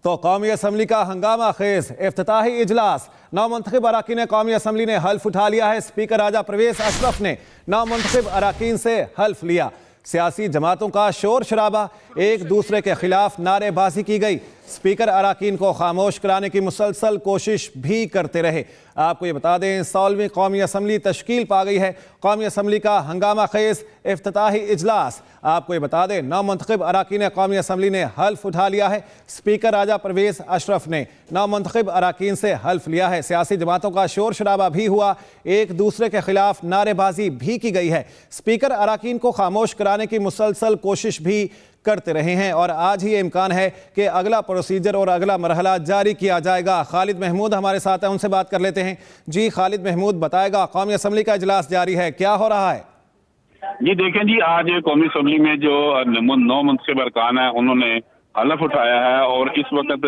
تو قومی اسمبلی کا ہنگامہ خیز افتتاحی اجلاس، نامنتخب اراکین قومی اسمبلی نے حلف اٹھا لیا ہے۔ اسپیکر راجہ پرویز اشرف نے نامنتخب اراکین سے حلف لیا۔ سیاسی جماعتوں کا شور شرابہ، ایک دوسرے کے خلاف نعرے بازی کی گئی۔ اسپیکر اراکین کو خاموش کرانے کی مسلسل کوشش بھی کرتے رہے۔ آپ کو یہ بتا دیں 16ویں قومی اسمبلی تشکیل پا گئی ہے۔ قومی اسمبلی کا ہنگامہ خیز افتتاحی اجلاس، آپ کو یہ بتا دیں نامنتخب اراکین قومی اسمبلی نے حلف اٹھا لیا ہے۔ اسپیکر راجہ پرویز اشرف نے نامنتخب اراکین سے حلف لیا ہے۔ سیاسی جماعتوں کا شور شرابہ بھی ہوا، ایک دوسرے کے خلاف نعرے بازی بھی کی گئی ہے۔ اسپیکر اراکین کو خاموش کرانے کی مسلسل کوشش بھی کرتے رہے ہیں اور آج ہی امکان ہے کہ اگلا پروسیجر اور اگلا مرحلہ جاری کیا جائے گا۔ خالد محمود ہمارے ساتھ ہیں، ان سے بات کر لیتے ہیں۔ جی خالد محمود، بتائے گا قومی اسمبلی کا اجلاس جاری ہے، کیا ہو رہا ہے؟ جی دیکھیں جی، آج قومی اسمبلی میں جو 9 منتخب ارکان ہیں انہوں نے حلف اٹھایا ہے اور اس وقت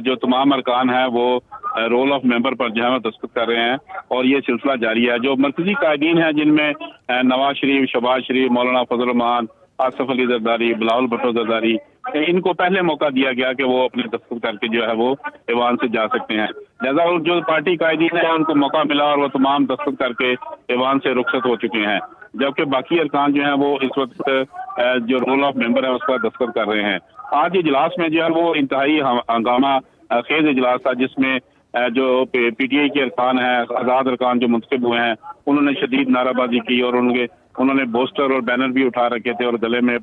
جو تمام ارکان ہیں وہ رول آف ممبر پر جو ہے دستخط کر رہے ہیں اور یہ سلسلہ جاری ہے۔ جو مرکزی قائدین ہیں جن میں نواز شریف، شہباز شریف، مولانا فضل الرحمان، آصف علی زرداری، بلاول بھٹو زرداری، ان کو پہلے موقع دیا گیا کہ وہ اپنے دستخط کر کے جو ہے وہ ایوان سے جا سکتے ہیں۔ لہذا جو پارٹی قائدین ہیں ان کو موقع ملا اور وہ تمام دستخط کر کے ایوان سے رخصت ہو چکے ہیں، جبکہ باقی ارکان جو ہیں وہ اس وقت جو رول آف ممبر ہے اس پر دستخط کر رہے ہیں۔ آج اجلاس میں جو ہے وہ انتہائی ہنگامہ خیز اجلاس تھا، جس میں جو پی ٹی آئی کے ارکان ہیں، آزاد ارکان جو منتخب ہوئے ہیں، انہوں نے شدید نعرہ بازی کی اور انہوں نے بوسٹر اور بینر بھی اٹھا رکھے تھے اور گلے میں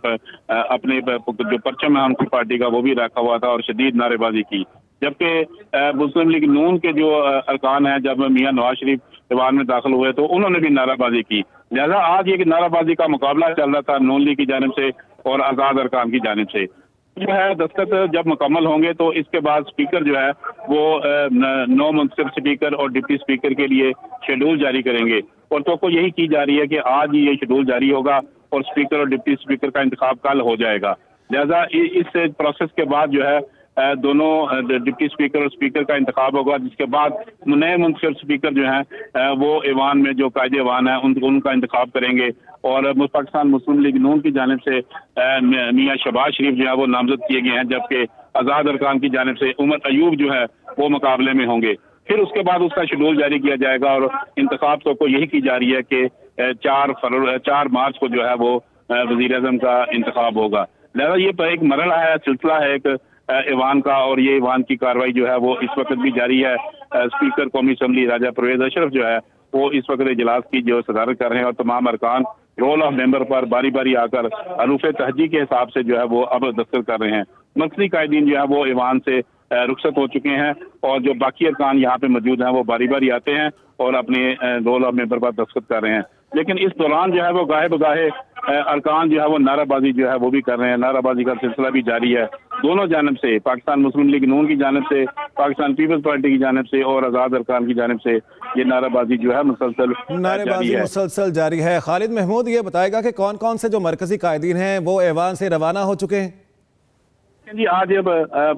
اپنے جو پرچم ہے ان کی پارٹی کا وہ بھی رکھا ہوا تھا اور شدید نعرے بازی کی۔ جبکہ مسلم لیگ نون کے جو ارکان ہیں، جب میاں نواز شریف ایوان میں داخل ہوئے تو انہوں نے بھی نعرہ بازی کی۔ لہذا آج یہ نعرہ بازی کا مقابلہ چل رہا تھا نون لیگ کی جانب سے اور آزاد ارکان کی جانب سے۔ جو ہے دستخط جب مکمل ہوں گے تو اس کے بعد اسپیکر جو ہے وہ 9 منتخب اسپیکر اور ڈپٹی اسپیکر کے لیے شیڈول جاری کریں گے اور توقع یہی کی جا رہی ہے کہ آج ہی یہ شیڈول جاری ہوگا اور اسپیکر اور ڈپٹی اسپیکر کا انتخاب کل ہو جائے گا۔ لہذا اس پروسیس کے بعد جو ہے دونوں ڈپٹی اسپیکر اور اسپیکر کا انتخاب ہوگا، جس کے بعد نئے منتخب اسپیکر جو ہیں وہ ایوان میں جو قائد ایوان ہیں ان کا انتخاب کریں گے اور پاکستان مسلم لیگ نون کی جانب سے میاں شہباز شریف جو ہے وہ نامزد کیے گئے ہیں، جبکہ آزاد ارکان کی جانب سے عمر ایوب جو ہے وہ مقابلے میں ہوں گے۔ پھر اس کے بعد اس کا شیڈول جاری کیا جائے گا اور انتخاب تو یہی کی جا رہی ہے کہ 4 مارچ کو جو ہے وہ وزیر اعظم کا انتخاب ہوگا۔ لہذا یہ ایک مرحلہ ہے، سلسلہ ہے ایک ایوان کا، اور یہ ایوان کی کاروائی جو ہے وہ اس وقت بھی جاری ہے۔ اسپیکر قومی اسمبلی راجہ پرویز اشرف جو ہے وہ اس وقت اجلاس کی جو صدارت کر رہے ہیں اور تمام ارکان رول آف ممبر پر باری باری آ کر حروف تہجی کے حساب سے جو ہے وہ اب دستخط کر رہے ہیں۔ مرکزی قائدین جو ہے وہ ایوان سے رخصت ہو چکے ہیں اور جو باقی ارکان یہاں پہ موجود ہیں وہ باری باری آتے ہیں اور اپنے رول آف ممبر پر دستخط کر رہے ہیں۔ لیکن اس دوران جو ہے وہ گاہے بگاہے ارکان جو ہے وہ نعرہ بازی جو ہے وہ بھی کر رہے ہیں۔ نعرہ بازی کا سلسلہ بھی جاری ہے دونوں جانب سے، پاکستان مسلم لیگ نون کی جانب سے، پاکستان پیپلز پارٹی کی جانب سے اور آزاد ارکان کی جانب سے یہ نعرہ بازی جو ہے مسلسل جاری ہے۔ خالد محمود یہ بتائے گا کہ کون کون سے جو مرکزی قائدین ہیں وہ ایوان سے روانہ ہو چکے ہیں؟ جی آج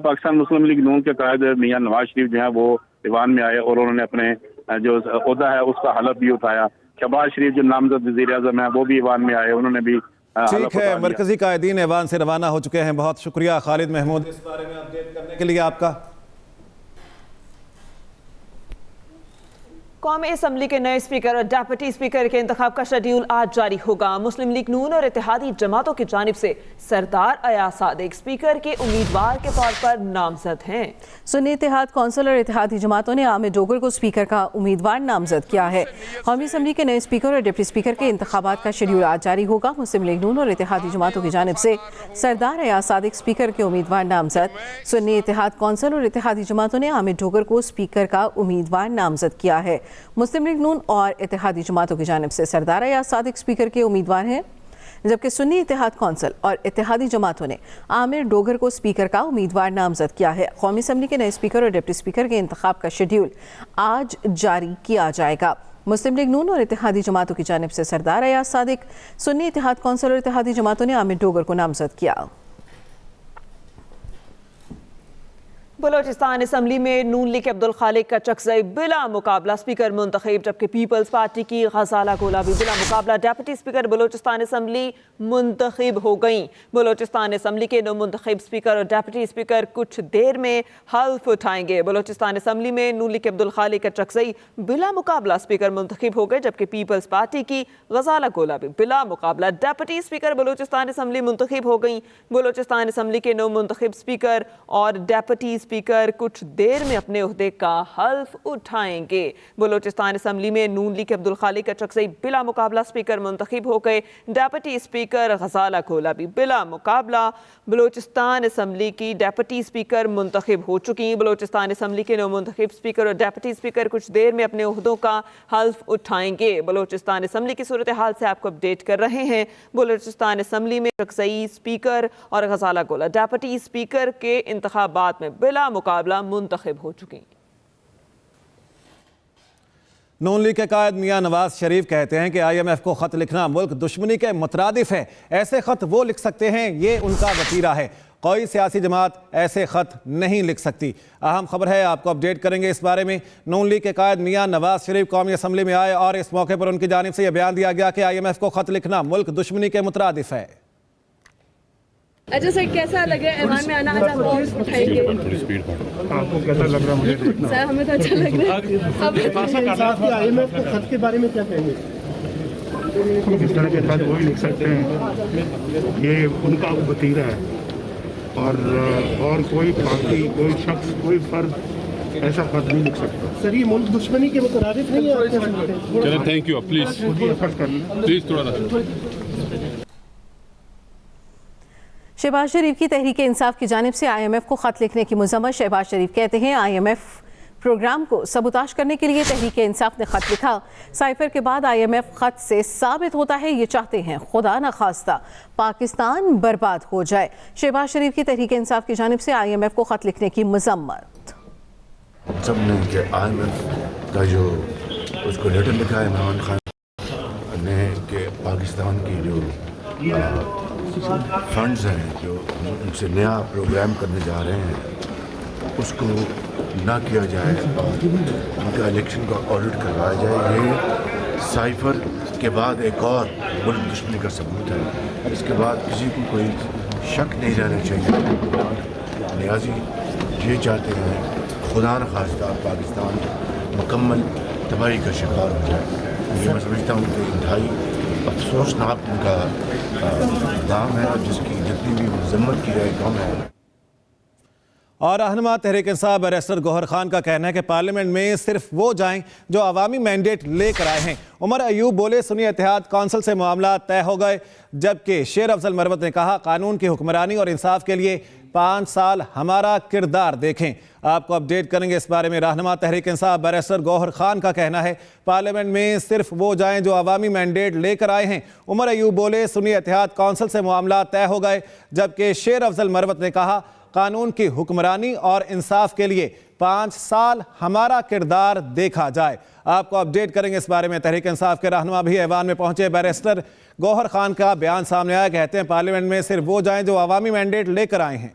پاکستان مسلم لیگ نون کے قائد میاں نواز شریف جو ہیں وہ ایوان میں آئے اور انہوں نے اپنے جو عہدہ ہے اس کا حلف بھی اٹھایا۔ شہباز شریف جو نامزد وزیر اعظم ہیں وہ بھی ایوان میں آئے، انہوں نے بھی ٹھیک ہے، مرکزی قائدین ایوان سے روانہ ہو چکے ہیں۔ بہت شکریہ خالد محمود اس بارے میں اپڈیٹ کرنے کے لیے آپ کا۔ قومی اسمبلی کے نئے اسپیکر اور ڈیپٹی اسپیکر کے انتخاب کا شیڈیول آج جاری ہوگا۔ مسلم لیگ نون اور اتحادی جماعتوں کی جانب سے سردار ایاز صادق اسپیکر کے امیدوار کے طور پر نامزد ہیں۔ سنی اتحاد کونسل اور اتحادی جماعتوں نے عامر ڈوگر کو اسپیکر کا امیدوار نامزد کیا ہے۔ قومی اسمبلی کے نئے اسپیکر اور ڈپٹی اسپیکر کے انتخابات کا شیڈیول آج جاری ہوگا۔ مسلم لیگ نون اور اتحادی جماعتوں کی جانب سے سردار ایاز صادق اسپیکر کے امیدوار نامزد۔ سنی اتحاد کونسل اور اتحادی جماعتوں نے عامر ڈوگر کو اسپیکر کا امیدوار نامزد کیا ہے۔ مسلم لیگ نون اور اتحادی جماعتوں کی جانب سے سردار ایاز صادق اسپیکر کے امیدوار ہیں، جبکہ سنی اتحاد کونسل اور اتحادی جماعتوں نے عامر ڈوگر کو اسپیکر کا امیدوار نامزد کیا ہے۔ قومی اسمبلی کے نئے اسپیکر اور ڈپٹی اسپیکر کے انتخاب کا شیڈیول آج جاری کیا جائے گا۔ مسلم لیگ نون اور اتحادی جماعتوں کی جانب سے سردار ایاز صادق، سنی اتحاد کونسل اور اتحادی جماعتوں نے عامر ڈوگر کو نامزد کیا۔ बलोचिस्तान असम्बली में नून लीग के अब्दुल खालिक का चकज़ई बिला मुकाबला स्पीकर मुंतखब, जबकि पीपल्स पार्टी की गजाला गोलाबी बिला मुकाबला डेप्यूटी स्पीकर बलोचिस्तान असम्बली मुंतखब हो गईं। बलोचिस्तान असम्बली के मुंतखब स्पीकर और डेप्यूटी स्पीकर कुछ देर में हल्फ उठाएंगे। बलोचिस्तान असम्बली में नून लीग के अब्दुल खालिक का चकज़ई बिला मुकाबला स्पीकर मुंतखब हो गए, जबकि पीपल्स पार्टी की गजाला गोलाबी बिला मुकाबला डेप्यूटी स्पीकर बलोचिस्तान असम्बली मुंतखब हो गईं। बलोचिस्तान असम्बली के मुंतखब स्पीकर और डेप्यूटी स्पीकर कुछ देर में अपने ओहदे का हल्फ उठाएंगे। बलोचिस्तान असम्बली में नून लीग के अब्दुल खालिक का चकज़ई बिला मुकाबला स्पीकर मुंतखब हो गए। डेप्यूटी स्पीकर गजाला गोलाबी बिला मुकाबला बलोचिस्तान असम्बली की डेप्यूटी स्पीकर मुंतखब हो चुकी। बलोचिस्तान असम्बली के मुंतखब स्पीकर और डेप्यूटी स्पीकर कुछ देर में अपने ओहदों का हल्फ उठाएंगे। बलोचिस्तान असम्बली की सूरत हाल से आपको अपडेट कर रहे हैं। बलोचिस्तान असम्बली में चकज़ई स्पीकर और गजाला गोला डेप्यूटी स्पीकर के इंतखाबात में बिला मुकाबला मुंतखब हो चुकी। नून लीग के कायद मियां नवाज शरीफ कहते हैं कि IMF को खत लिखना मुल्क दुश्मनी के मुतरादिफ है। ऐसे खत वो लिख सकते हैं, ये उनका वतीरा है। कोई सियासी जमात ऐसे खत नहीं लिख सकती। अहम खबर है, आपको अपडेट करेंगे इस बारे में। नून लीग के कायद मियां नवाज शरीफ कौमी असम्बली में आए और इस मौके पर उनकी जानिब से यह बयान दिया गया कि IMF को खत लिखना मुल्क दुश्मनी के मुतरादिफ है। अच्छा सर, कैसा लग रहा है ऐवान में आना? आज आप और उठाएंगे, आपको कैसा लग रहा है? मुझे सर हमें तो अच्छा लग रहा है। IMF के खत के बारे में क्या कहेंगे? इस तरह के खत वही लिख सकते हैं, ये उनका वतीरा है और कोई पार्टी, कोई शख्स, कोई फर्द ऐसा खत नहीं लिख सकता। सर, ये मुल्क दुश्मनी के मुताबिक नहीं है। चलें, थैंक यू, प्लीज एफर्ट करना प्लीज थोड़ा शहबाज शरीफ की तहरीक इंसाफ की जानिब से IMF को खत लिखने की मज़म्मत। शहबाज शरीफ कहते हैं IMF प्रोग्राम को सबूताश करने के लिए तहरीक इंसाफ ने खत लिखा। साइफर के बाद IMF खत से साबित होता है ये चाहते हैं खुदा न खास्ता पाकिस्तान बर्बाद हो जाए। शहबाज शरीफ की तहरीक इंसाफ की जानिब से IMF को खत लिखने की मज़म्मत। सब ने कि IMF का जो उसको लेटर लिखा है इमरान खान ने कि पाकिस्तान की जो फंड्स हैं जो उनसे नया प्रोग्राम करने जा रहे हैं उसको ना किया जाए और उनका इलेक्शन का ऑडिट करवाया जाए। ये साइफर के बाद एक और मुल्क दुश्मनी का सबूत है। इसके बाद किसी को कोई शक नहीं रहना चाहिए। नियाजी ये चाहते हैं खुदा न खास्ता पाकिस्तान मुकम्मल तबाही का शिकार हो जाए। ये मैं समझता हूँ कि इंतहाई अफसोसनाक उनका दाम है, जिसकी जितनी भी मजम्मत की जाए कम है। और रहनुमा तहरीक इंसाफ बैरिस्टर गौहर खान का कहना है कि पार्लियामेंट में सिर्फ वो जाएं जो अवामी मैंडेट लेकर आए हैं। उमर अयूब बोले सुन्नी इत्तेहाद कौंसिल से मामला तय हो गए, जबकि शेर अफजल मरवत ने कहा कानून की हुक्मरानी और इंसाफ के लिए 5 साल हमारा किरदार देखें। आपको अपडेट करेंगे इस बारे में। रहनुमा तहरीक इंसाफ बैरिस्टर गौहर खान का कहना है पार्लियामेंट में सिर्फ वो जाएं जो अवामी मैंडेट लेकर आए हैं। उमर अयूब बोले सुन्नी इत्तेहाद कौंसिल से मामला तय हो गए, जबकि शेर अफजल मरवत ने कहा कानून की हुक्मरानी और इंसाफ के लिए 5 साल हमारा किरदार देखा जाए। आपको अपडेट करेंगे इस बारे में। तहरीक इंसाफ के रहनुमा भी ऐवान में पहुंचे। बैरिस्टर गौहर खान का बयान सामने आया, कहते हैं पार्लियामेंट में सिर्फ वो जाएं जो अवामी मैंडेट लेकर आए हैं।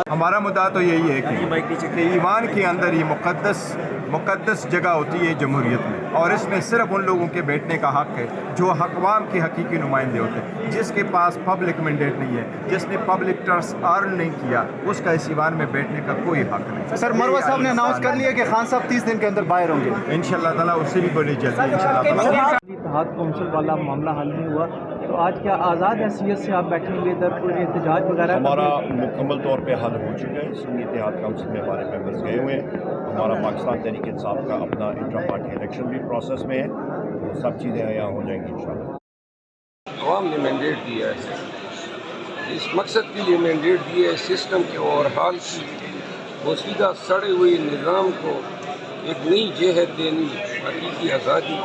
हमारा मुद्दा तो यही है कि ईमान के अंदर ये मुक़द्दस जगह होती है जमहूरियत में, और इसमें सिर्फ उन लोगों के बैठने का हक़ है जो अक़वाम के हकीकी नुमाइंदे होते हैं। जिसके पास पब्लिक मैंडेट नहीं है, जिसने पब्लिक ट्रस्ट अर्न नहीं किया, उसका इस ईमान में बैठने का कोई हक़ नहीं। सर, मरवत साहब ने अनाउंस कर लिया कि खान साहब 30 दिन के अंदर बाहर होंगे। इंशाअल्लाह ताला उससे भी बड़ी जल्दी इंशाअल्लाह। इत्तेहाद कौंसिल वाला मामला हल नहीं हुआ तो आज क्या आज़ाद हैसियत से आप बैठेंगे इधर कोई एहतजाज वगैरह? हमारा मुकम्मल तौर पे हल हो चुका है। सुन्नी इत्तेहाद काउंसिल में हमारे मेंबर्स गए हुए हैं। हमारा पाकिस्तान तहरीक इंसाफ का अपना इंट्रा पार्टी इलेक्शन भी प्रोसेस में है। वो सब चीज़ें यहाँ हो जाएंगी इंशाल्लाह। अवाम ने मैंडेट दिया है, इस मकसद के लिए मैंडेट दिया है सिस्टम के ओवरहाल की, वो सीधा सड़े हुए निज़ाम को एक नई जहत देनी, हकीकी आज़ादी,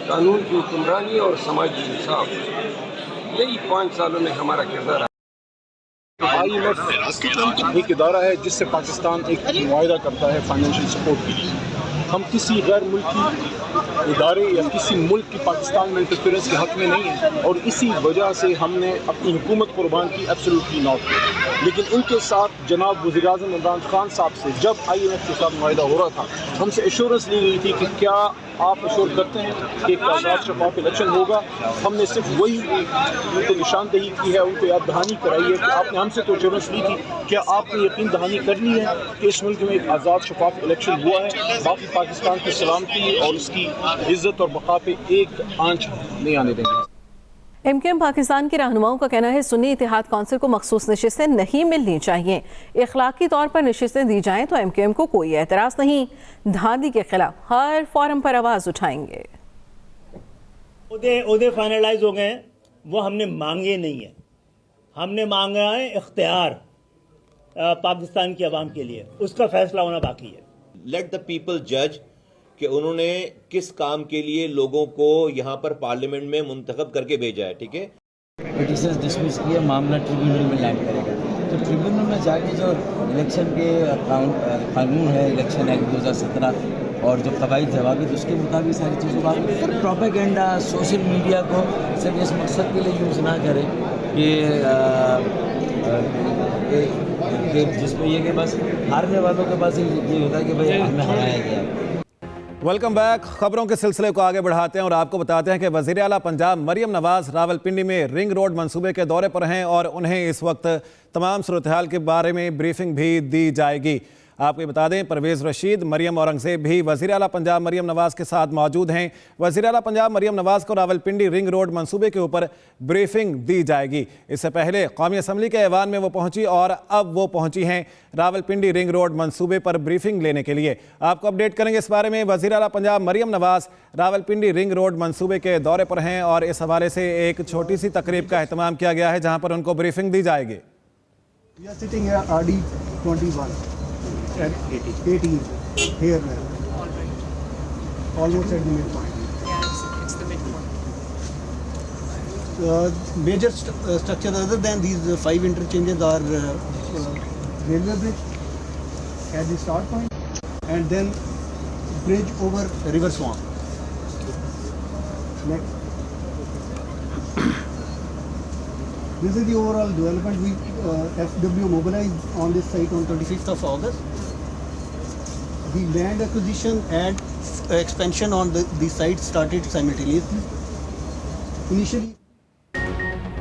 कानून की हुक्मरानी और समाजी इंसाफ, यही 5 सालों में हमारा किरदार है। IMF एक इदारा है जिससे पाकिस्तान एक मुआहिदा करता है फाइनेंशियल सपोर्ट की। हम किसी गैर मुल्की इदारे या किसी मुल्क की पाकिस्तान में इंटरफेरेंस के हक में नहीं हैं, और इसी वजह से हमने अपनी हुकूमत कुर्बान की एब्सोल्युटली नॉट। लेकिन इनके साथ जनाब वज़ीर-ए-आज़म इमरान खान साहब से जब IMF के साथ मुआहिदा हो रहा था, हमसे एश्योरेंस ली गई थी कि क्या आप एश्योर करते हैं कि एक आज़ाद शफाफ इलेक्शन होगा। हमने सिर्फ वही उनको निशानदेही की है, उनको याद दहानी कराई है कि आपने हमसे तो एश्योरेंस ली थी, क्या आपने यकीन दहानी करनी है कि इस मुल्क में एक आज़ाद शफाफ इलेक्शन हुआ है, बाकी पाकिस्तान की सलामती और उसकी इज्जत और बका पे एक आंच नहीं आने देंगे। MKM पाकिस्तान के रहनुमाओं का कहना है सुन्नी इत्तेहाद कौंसिल को मखसूस नशिस्तें नहीं मिलनी चाहिए, इखलाकी तौर पर नशिस्तें दी जाएं तो MKM को कोई एतराज़ नहीं, धांधी के खिलाफ हर फोरम पर आवाज़ उठाएंगे। ओहदे फाइनलाइज हो गए हैं, वो हमने मांगे नहीं है, हमने मांगा है इख्तियार पाकिस्तान की आवाम के लिए, उसका फैसला होना बाकी है। लेट द पीपल जज कि उन्होंने किस काम के लिए लोगों को यहाँ पर पार्लियामेंट में मुंतखब करके भेजा है। ठीक है, पिटीशंस डिसमिस किया, मामला ट्रिब्यूनल में लैंड करेगा, तो ट्रिब्यूनल में जाके जो इलेक्शन के कानून है, इलेक्शन एक्ट 2017 और जो कवायद जवाबित उसके मुताबिक सारी चीज़ों का फिर प्रोपेगेंडा सोशल मीडिया को सिर्फ इस मकसद के लिए यूज़ ना करें कि जिसमें ये कि बस हारने वालों के पास ये होता है कि भाई हमें हराया गया। Welcome back. खबरों के सिलसिले को आगे बढ़ाते हैं और आपको बताते हैं कि वज़ीर आला पंजाब मरियम नवाज़ रावलपिंडी में रिंग रोड मंसूबे के दौरे पर हैं और उन्हें इस वक्त तमाम सूरत हाल के बारे में ब्रीफिंग भी दी जाएगी। आपको बता दें परवेज़ रशीद, मरियम औरंगज़ेब भी वज़ीर आला पंजाब मरियम नवाज़ के साथ मौजूद हैं। वज़ीर आला पंजाब मरियम नवाज़ को रावलपिंडी रिंग रोड मंसूबे के ऊपर ब्रीफिंग दी जाएगी। इससे पहले कौमी असम्बली के ऐवान में वो पहुंची और अब वो पहुंची हैं रावलपिंडी रिंग रोड मंसूबे पर ब्रीफिंग लेने के लिए। आपको अपडेट करेंगे इस बारे में। वज़ीर आला पंजाब मरियम नवाज़ रावलपिंडी रिंग रोड मंसूबे के दौरे पर हैं और इस हवाले से एक छोटी सी तकरीब का एहतमाम किया गया है जहाँ पर उनको ब्रीफिंग दी जाएगी। and 18 here almost at the midpoint. Yes, it's the midpoint. Major structures other than these 5 interchanges are railway bridge at the start point and then bridge over river Swan. Next. This is the overall development. We FW mobilized on this site on 25th of August. The land acquisition and expansion on the site started simultaneously. Initially.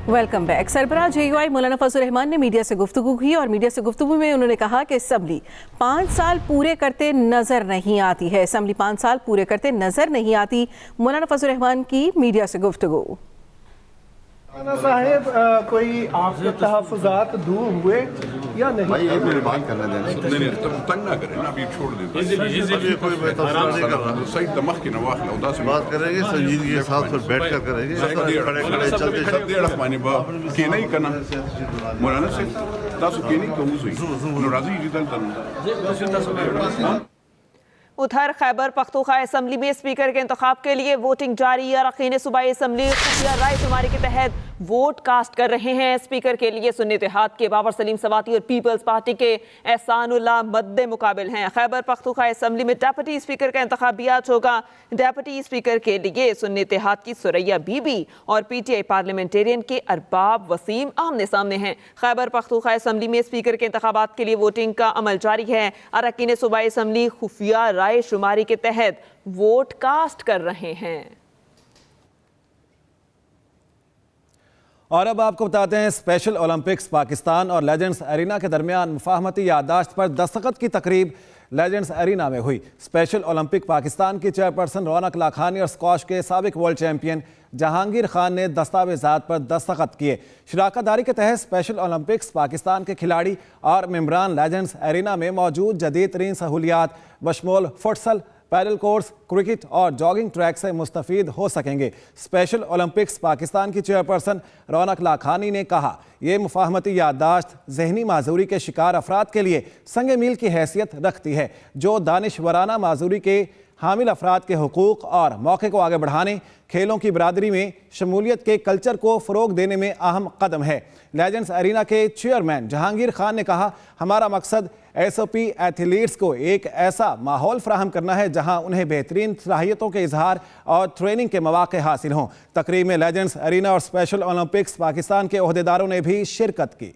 Welcome back. सरबराह JUI Maulana फजल रहमान ने media से गुफ्तगू की और media से गुफ्तगू में उन्होंने कहा कि असम्बली 5 साल पूरे करते नजर नहीं आती है, असम्बली 5 साल पूरे करते नजर नहीं आती। मौलाना फजल रहमान की मीडिया से गुफ्तगू। साहेब कोई आपके तहफ़्फ़ुज़ात दूर हुए या नहीं? भाई एक मिनट बात करना नहीं तंग ना करें ना, अभी छोड़ दें। कोई आराम से कर रहा है, सही दमक की नवाख लौदा से बात करेंगे, संजीदगी के साथ फिर बैठ कर करेंगे, खड़े खड़े चलते चलते रखवाने बा के नहीं करना मौलाना से तासु के नहीं कहूँ सुई नाराज़ी जितना उधर खैबर पख्तूनख्वा असम्बली में स्पीकर के इंतखाब के लिए वोटिंग जारी। अरकान सूबाई असम्बली खुफिया राय शुमारी के तहत वोट कास्ट कर रहे हैं। स्पीकर के लिए सुन्नी इत्तेहाद के बाबर सलीम सवाती और पीपल्स पार्टी के एहसानुल्लाह मद्दे मुकाबिल हैं। खैबर पख्तूनख्वा असम्बली में डेप्यूटी स्पीकर का इंतखाबियात होगा। डेप्यूटी स्पीकर के लिए सुन्नी इत्तेहाद की सुरैया बीबी और PTI पार्लियामेंटेरियन के अरबाब वसीम आमने सामने हैं। खैबर पख्तूनख्वा असम्बली में स्पीकर के इंतखाबात के लिए वोटिंग का अमल जारी है। अरकान सूबाई असम्बली खुफिया राय शुमारी के तहत वोट कास्ट कर रहे हैं। और अब आपको बताते हैं स्पेशल ओलंपिक्स पाकिस्तान और लेजेंड्स एरिना के दरमियान मुफाहमती याददाश्त पर दस्तखत की तकरीब लेजेंड्स एरिना में हुई। स्पेशल ओलंपिक पाकिस्तान की चेयरपर्सन रौनक लाखानी और स्क्वाश के साबिक वर्ल्ड चैंपियन जहांगीर खान ने दस्तावेजात पर दस्तखत किए। शराकतदारी के तहत स्पेशल ओलंपिक्स पाकिस्तान के खिलाड़ी और मेम्बरान लेजेंड्स एरिना में मौजूद जदीद तरीन सहूलियात बशमूल फुटसल, पैडल कोर्स, क्रिकेट और जॉगिंग ट्रैक से मुस्तफीद हो सकेंगे। स्पेशल ओलंपिक्स पाकिस्तान की चेयरपर्सन रौनक लाखानी ने कहा, ये मुफाहमती याददाश्त जहनी माजूरी के शिकार अफराद के लिए संग मील की हैसियत रखती है, जो दानिशवराना माजूरी के حامل افراد کے حقوق اور موقع کو آگے بڑھانے، کھیلوں کی برادری میں شمولیت کے کلچر کو فروغ دینے میں اہم قدم ہے۔ لیجنڈز ارینا کے چیئرمین جہانگیر خان نے کہا، ہمارا مقصد ایس او پی ایتھلیٹس کو ایک ایسا ماحول فراہم کرنا ہے جہاں انہیں بہترین صلاحیتوں کے اظہار اور ٹریننگ کے مواقع حاصل ہوں۔ تقریب میں لیجنڈز ارینا اور اسپیشل اولمپکس پاکستان کے عہدیداروں نے بھی شرکت کی۔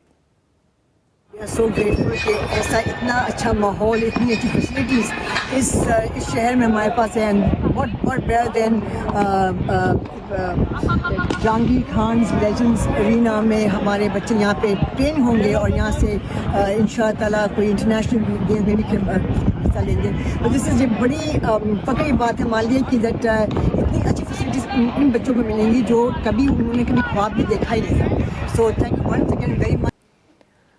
سو گریٹفل کہ ایسا اتنا اچھا ماحول، اتنی اچھی فیسلٹیز اس شہر میں ہمارے پاس ہیں۔ What better than Jahangir Khan's legends arena میں ہمارے بچے یہاں پہ ٹرین ہوں گے اور یہاں سے انشاء تعالیٰ کوئی انٹرنیشنل گیم میں بھی حصہ لیں گے۔ تو دس از یہ بڑی فخر کی بات ہے ہمارے لیے کہ دیٹ اتنی اچھی فیسلٹیز ان بچوں کو ملیں گی جو کبھی انہوں نے کبھی خواب بھی دیکھا ہی نہیں تھا۔ So thank you once again very much.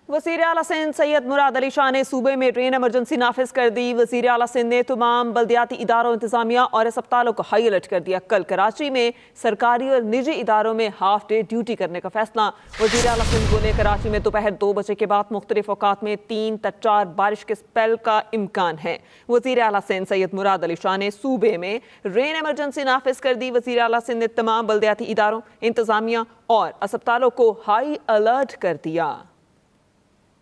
وزیر اعلیٰ سندھ سید مراد علی شاہ نے صوبے میں ڈرین ایمرجنسی نافذ کر دی۔ وزیر اعلیٰ سندھ نے تمام بلدیاتی اداروں، انتظامیہ اور اسپتالوں کو ہائی الرٹ کر دیا۔ کل کراچی میں سرکاری اور نجی اداروں میں ہاف ڈے ڈیوٹی کرنے کا فیصلہ۔ وزیر اعلیٰ سندھ بولے، کراچی میں دوپہر 2 بجے کے بعد مختلف اوقات میں 3 تا 4 بارش کے سپیل کا امکان ہے۔ وزیر اعلیٰ سندھ سید مراد علی شاہ نے صوبے میں ڈرین ایمرجنسی نافذ کر دی۔ وزیر اعلیٰ سندھ نے تمام بلدیاتی اداروں، انتظامیہ اور اسپتالوں کو ہائی الرٹ کر دیا۔